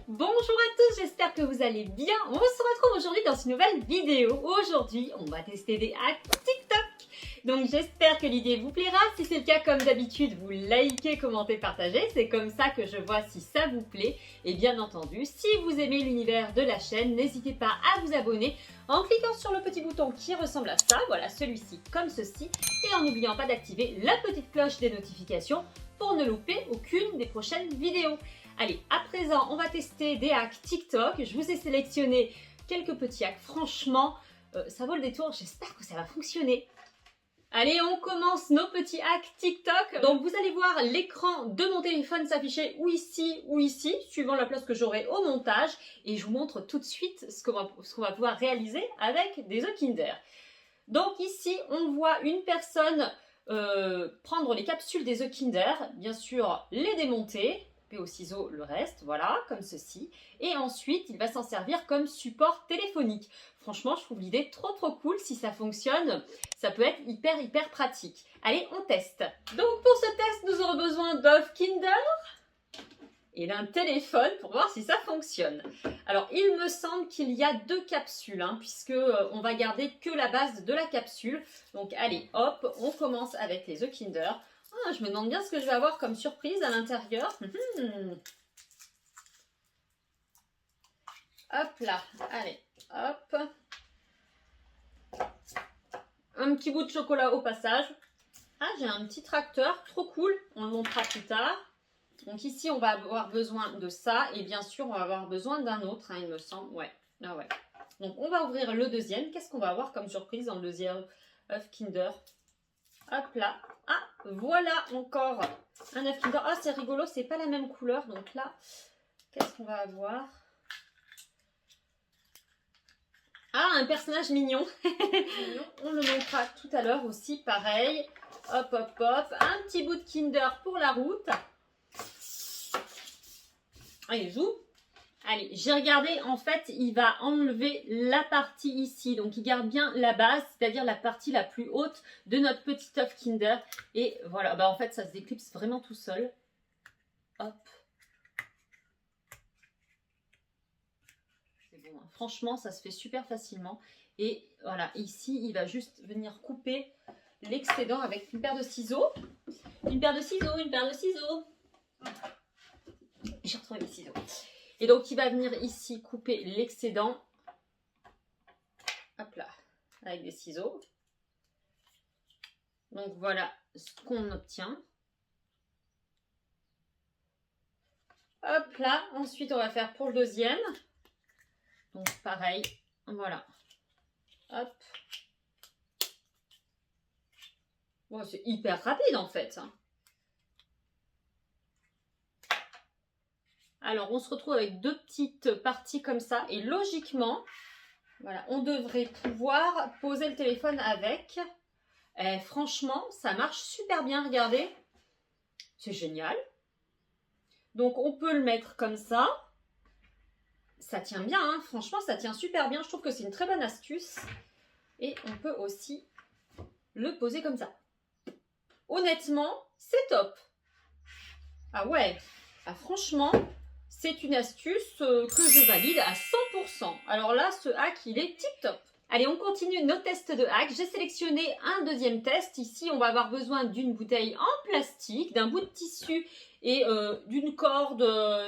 Bonjour à tous, j'espère que vous allez bien. On se retrouve aujourd'hui dans une nouvelle vidéo. Aujourd'hui, on va tester des hacks TikTok. Donc j'espère que l'idée vous plaira. Si c'est le cas, comme d'habitude, vous likez, commentez, partagez. C'est comme ça que je vois si ça vous plaît. Et bien entendu, si vous aimez l'univers de la chaîne, n'hésitez pas à vous abonner en cliquant sur le petit bouton qui ressemble à ça. Voilà, celui-ci comme ceci. Et en n'oubliant pas d'activer la petite cloche des notifications pour ne louper aucune des prochaines vidéos. Allez, à présent, on va tester des hacks TikTok. Je vous ai sélectionné quelques petits hacks. Franchement, ça vaut le détour. J'espère que ça va fonctionner. Allez, on commence nos petits hacks TikTok. Donc, vous allez voir l'écran de mon téléphone s'afficher ou ici, suivant la place que j'aurai au montage. Et je vous montre tout de suite ce qu'on va pouvoir réaliser avec des œufs Kinder. Donc, ici, on voit une personne prendre les capsules des œufs Kinder. Bien sûr, les démonter. Au ciseau le reste, voilà, comme ceci. Et ensuite, il va s'en servir comme support téléphonique. Franchement, je trouve l'idée trop cool. Si ça fonctionne, ça peut être hyper pratique. Allez, on teste. Donc, pour ce test, nous aurons besoin d'œufs Kinder et d'un téléphone pour voir si ça fonctionne. Alors, il me semble qu'il y a deux capsules, puisque on va garder que la base de la capsule. Donc, allez, hop, on commence avec les œufs Kinder. Ah, je me demande bien ce que je vais avoir comme surprise à l'intérieur. Hop là, allez, hop. Un petit bout de chocolat au passage. Ah, j'ai un petit tracteur, trop cool. On le montrera plus tard. Donc ici, on va avoir besoin de ça. Et bien sûr, on va avoir besoin d'un autre, il me semble. Ouais, ah ouais. Donc, on va ouvrir le deuxième. Qu'est-ce qu'on va avoir comme surprise dans le deuxième œuf Kinder? Hop là. Ah, voilà encore un œuf Kinder. Ah, c'est rigolo, c'est pas la même couleur. Donc là, qu'est-ce qu'on va avoir? Ah, un personnage mignon. On le montrera tout à l'heure aussi, pareil. Hop, hop, hop. Un petit bout de Kinder pour la route. Ah, il joue. Allez, j'ai regardé, en fait, il va enlever la partie ici. Donc, il garde bien la base, c'est-à-dire la partie la plus haute de notre petit œuf Kinder. Et voilà, en fait, ça se déclipse vraiment tout seul. Hop. C'est bon, hein. Franchement, ça se fait super facilement. Et voilà, ici, il va juste venir couper l'excédent avec une paire de ciseaux. Une paire de ciseaux. J'ai retrouvé mes ciseaux. Et donc, il va venir ici couper l'excédent. Hop là, avec des ciseaux. Donc, voilà ce qu'on obtient. Hop là, ensuite, on va faire pour le deuxième. Donc, pareil, voilà. Hop. Bon, c'est hyper rapide, en fait. Alors, on se retrouve avec deux petites parties comme ça. Et logiquement, voilà, on devrait pouvoir poser le téléphone avec. Et franchement, ça marche super bien, regardez. C'est génial. Donc, on peut le mettre comme ça. Ça tient bien, franchement, ça tient super bien. Je trouve que c'est une très bonne astuce. Et on peut aussi le poser comme ça. Honnêtement, c'est top. Ah ouais, franchement... C'est une astuce que je valide à 100%. Alors là, ce hack, il est tip-top. Allez, on continue nos tests de hack. J'ai sélectionné un deuxième test. Ici, on va avoir besoin d'une bouteille en plastique, d'un bout de tissu et d'une corde.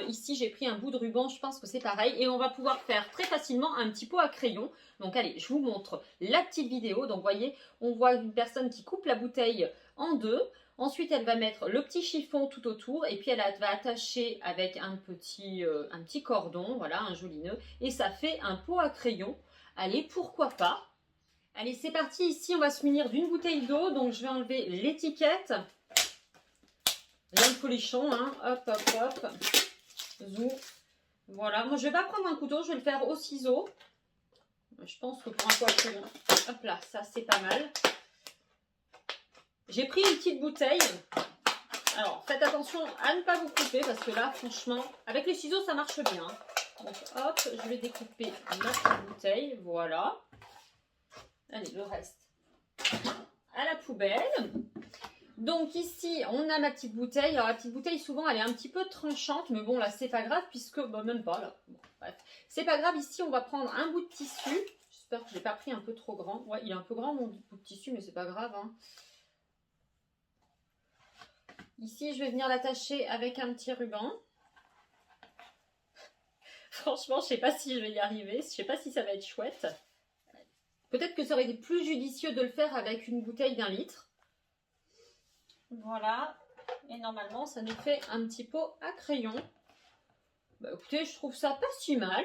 Ici, j'ai pris un bout de ruban. Je pense que c'est pareil. Et on va pouvoir faire très facilement un petit pot à crayon. Donc, allez, je vous montre la petite vidéo. Donc, vous voyez, on voit une personne qui coupe la bouteille en deux. Ensuite, elle va mettre le petit chiffon tout autour et puis elle va attacher avec un petit cordon, voilà, un joli nœud. Et ça fait un pot à crayon. Allez, pourquoi pas? Allez, c'est parti. Ici, on va se munir d'une bouteille d'eau. Donc, je vais enlever l'étiquette. Bien le polichon, Hop, hop, hop. Zou. Voilà. Moi, je vais pas prendre un couteau. Je vais le faire au ciseau. Je pense que pour un pot à crayon, hop là, ça, c'est pas mal. J'ai pris une petite bouteille. Alors, faites attention à ne pas vous couper parce que là, franchement, avec les ciseaux, ça marche bien. Donc, hop, je vais découper ma petite bouteille. Voilà. Allez, le reste à la poubelle. Donc ici, on a ma petite bouteille. Alors la petite bouteille, souvent, elle est un petit peu tranchante, mais bon, là, c'est pas grave, puisque, bah, même pas, là. Bon, bref. C'est pas grave, ici, on va prendre un bout de tissu. J'espère que je l'ai pas pris un peu trop grand. Ouais, il est un peu grand, mon bout de tissu, mais c'est pas grave, hein. Ici, je vais venir l'attacher avec un petit ruban. Franchement, je sais pas si je vais y arriver. Je sais pas si ça va être chouette. Peut-être que ça aurait été plus judicieux de le faire avec une bouteille d'1 litre. Voilà. Et normalement, ça nous fait un petit pot à crayon. Bah, écoutez, je trouve ça pas si mal.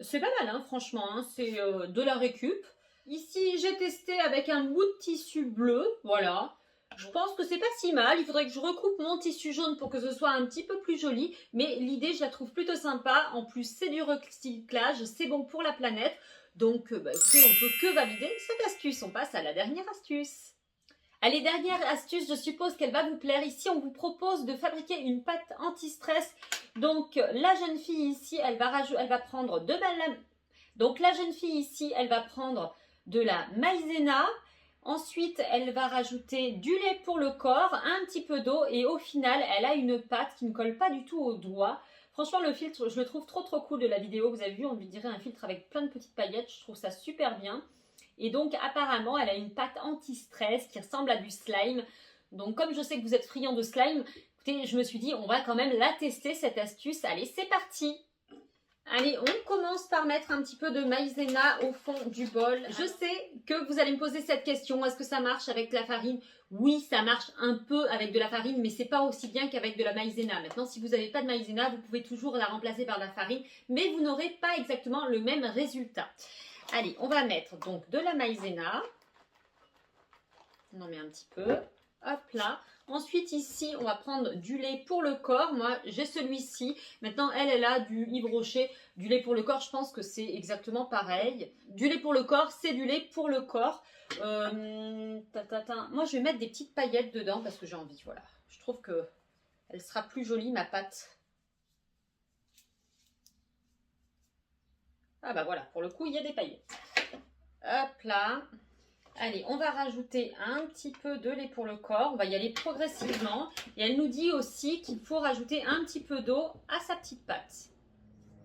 C'est pas mal, hein, franchement. Hein. C'est de la récup. Ici, j'ai testé avec un bout de tissu bleu. Voilà. Je pense que c'est pas si mal. Il faudrait que je recoupe mon tissu jaune pour que ce soit un petit peu plus joli. Mais l'idée, je la trouve plutôt sympa. En plus, c'est du recyclage. C'est bon pour la planète. Donc, bah, écoutez, on peut que valider cette astuce. On passe à la dernière astuce. Allez, dernière astuce, je suppose qu'elle va vous plaire. Ici, on vous propose de fabriquer une pâte anti-stress. Donc, la jeune fille ici, elle va prendre de la maïzena. Ensuite, elle va rajouter du lait pour le corps, un petit peu d'eau. Et au final, elle a une pâte qui ne colle pas du tout aux doigts. Franchement, le filtre, je le trouve trop cool de la vidéo. Vous avez vu, on lui dirait un filtre avec plein de petites paillettes. Je trouve ça super bien. Et donc, apparemment, elle a une pâte anti-stress qui ressemble à du slime. Donc, comme je sais que vous êtes friand de slime, écoutez, je me suis dit, on va quand même la tester, cette astuce. Allez, c'est parti! Allez, on commence par mettre un petit peu de maïzena au fond du bol. Je sais que vous allez me poser cette question, est-ce que ça marche avec la farine? Oui, ça marche un peu avec de la farine, mais c'est pas aussi bien qu'avec de la maïzena. Maintenant, si vous n'avez pas de maïzena, vous pouvez toujours la remplacer par de la farine, mais vous n'aurez pas exactement le même résultat. Allez, on va mettre donc de la maïzena. On en met un petit peu. Hop là. Ensuite, ici, on va prendre du lait pour le corps. Moi, j'ai celui-ci. Maintenant, elle a du Yves Rocher. Du lait pour le corps, je pense que c'est exactement pareil. Du lait pour le corps, c'est du lait pour le corps. Moi, je vais mettre des petites paillettes dedans parce que j'ai envie. Voilà. Je trouve que elle sera plus jolie, ma pâte. Ah bah voilà, pour le coup, il y a des paillettes. Hop là. Allez, on va rajouter un petit peu de lait pour le corps. On va y aller progressivement. Et elle nous dit aussi qu'il faut rajouter un petit peu d'eau à sa petite pâte.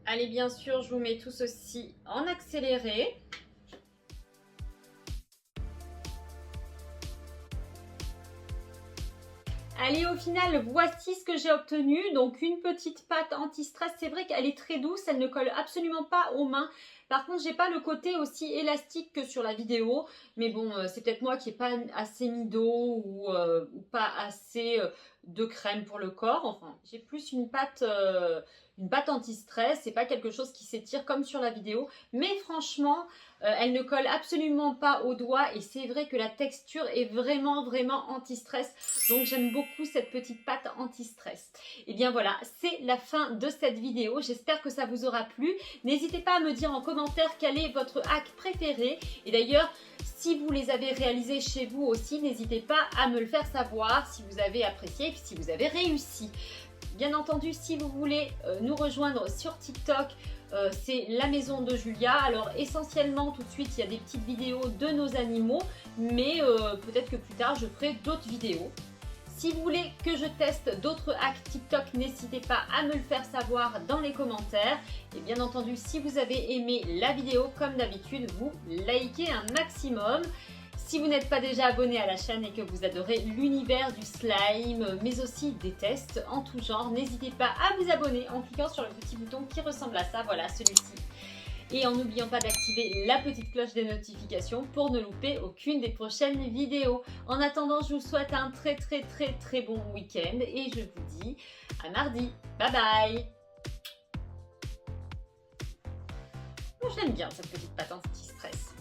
Allez, bien sûr, je vous mets tout ceci en accéléré. Allez, au final, voici ce que j'ai obtenu. Donc, une petite pâte anti-stress. C'est vrai qu'elle est très douce. Elle ne colle absolument pas aux mains. Par contre, j'ai pas le côté aussi élastique que sur la vidéo. Mais bon, c'est peut-être moi qui n'ai pas assez mis d'eau ou pas assez de crème pour le corps. Enfin, j'ai plus une pâte anti-stress. C'est pas quelque chose qui s'étire comme sur la vidéo. Mais franchement, elle ne colle absolument pas aux doigts. Et c'est vrai que la texture est vraiment anti-stress. Donc, j'aime beaucoup cette petite pâte anti-stress. Et bien voilà, c'est la fin de cette vidéo. J'espère que ça vous aura plu. N'hésitez pas à me dire en commentaire quel est votre hack préféré. Et d'ailleurs, si vous les avez réalisés chez vous aussi, n'hésitez pas à me le faire savoir si vous avez apprécié et si vous avez réussi. Bien entendu, si vous voulez nous rejoindre sur TikTok, c'est la maison de Julia. Alors essentiellement, tout de suite, il y a des petites vidéos de nos animaux, mais peut-être que plus tard, je ferai d'autres vidéos. Si vous voulez que je teste d'autres hacks TikTok, n'hésitez pas à me le faire savoir dans les commentaires. Et bien entendu, si vous avez aimé la vidéo, comme d'habitude, vous likez un maximum. Si vous n'êtes pas déjà abonné à la chaîne et que vous adorez l'univers du slime, mais aussi des tests en tout genre, n'hésitez pas à vous abonner en cliquant sur le petit bouton qui ressemble à ça, voilà celui-ci. Et en n'oubliant pas d'activer la petite cloche des notifications pour ne louper aucune des prochaines vidéos. En attendant, je vous souhaite un très bon week-end et je vous dis à mardi. Bye bye. Moi, je l'aime bien cette petite pâte anti-stress.